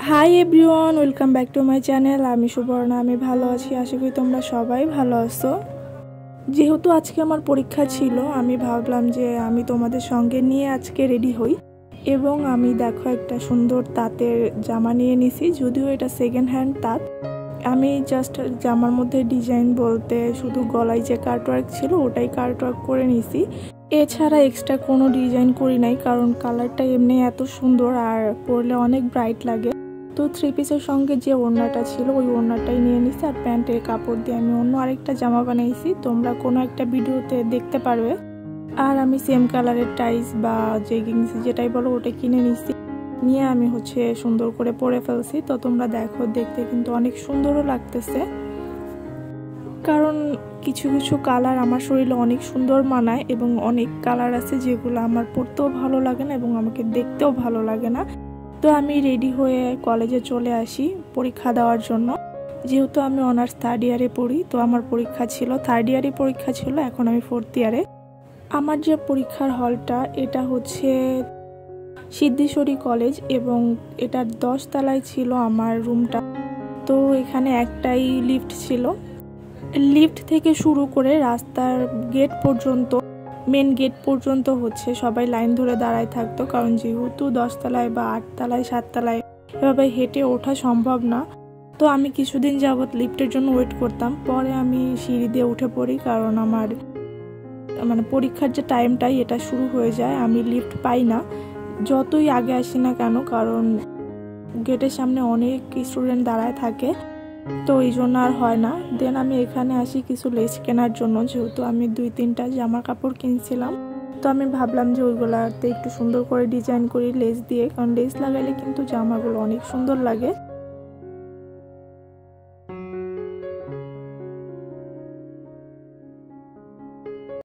Hi everyone, welcome back to my channel. আমি সুবর্ণা, আমি ভালো আছি। আশা করি তোমরা সবাই ভালো আছো। যেহেতু আজকে আমার পরীক্ষা ছিল, আমি ভাবলাম যে আমি তোমাদের সঙ্গে নিয়ে আজকে রেডি হই। এবং আমি দেখো একটা সুন্দর তাঁতের জামা নিয়ে নিছি, যদিও এটা সেকেন্ড হ্যান্ড তাঁত। আমি জাস্ট জামার মধ্যে ডিজাইন বলতে শুধু গলায় যে কাটওয়ার্ক ছিল ওটাই কাটওয়ার্ক করে নিছি। এছাড়া এক্সট্রা কোনো ডিজাইন করি নাই, কারণ কালারটা এমনি এত সুন্দর আর পরলে অনেক ব্রাইট লাগে। তো থ্রি পিসের সঙ্গে যে ওড়নাটা ছিল ওই ওড়নাটাই নিয়ে নিছি, আর প্যান্টের কাপড় দিয়ে আমি অন্য আরেকটা জামা বানাইছি, তোমরা কোনো একটা ভিডিওতে দেখতে পারবে। আর আমি সেম কালারের টাইস বা জেগিংস যেটাই বলো ওটা কিনে নিছি, নিয়ে আমি সুন্দর করে পরে ফেলছি। তো তোমরা দেখো, দেখতে কিন্তু অনেক সুন্দরও লাগতেছে, কারণ কিছু কিছু কালার আমার শরীরে অনেক সুন্দর মানায় এবং অনেক কালার আছে যেগুলো আমার পরতেও ভালো লাগে না এবং আমাকে দেখতেও ভালো লাগে না। তো আমি রেডি হয়ে কলেজে চলে আসি পরীক্ষা দেওয়ার জন্য। যেহেতু আমি অনার্স থার্ড ইয়ারে পড়ি, তো আমার পরীক্ষা ছিল, থার্ড ইয়ারে পরীক্ষা ছিল, এখন আমি ফোর্থ ইয়ারে। আমার যে পরীক্ষার হলটা এটা সিদ্ধেশ্বরী কলেজ এবং এটার 10 তলায় ছিল আমার রুমটা। তো এখানে একটাই লিফট ছিল। লিফট থেকে শুরু করে রাস্তার গেট পর্যন্ত, মেন গেট পর্যন্ত সবাই লাইন ধরে দাঁড়ায় থাকতো, কারণ যেহেতু 10 তলায় বা 8 তলায় 7 তলায় এভাবে হেঁটে ওঠা সম্ভব না। তো আমি কিছুদিন যাবৎ লিফটের জন্য ওয়েট করতাম, পরে আমি সিঁড়ি দিয়ে উঠে পড়ি, কারণ আমার পরীক্ষার যে টাইমটাই এটা শুরু হয়ে যায়, আমি লিফট পাই না যতই আগে আসি না কেন, কারণ গেটের সামনে অনেক স্টুডেন্ট দাঁড়ায় থাকে, তো এই জন্য আর হয় না। দেন আমি এখানে আসি কিছু লেস কেনার জন্য, যেহেতু আমি 2-3টা জামা কাপড় কিনছিলাম। তো আমি ভাবলাম যে ওইগুলাতে একটু সুন্দর করে ডিজাইন করি লেস দিয়ে, কারণ লেস লাগাইলে কিন্তু জামাগুলো অনেক সুন্দর লাগে।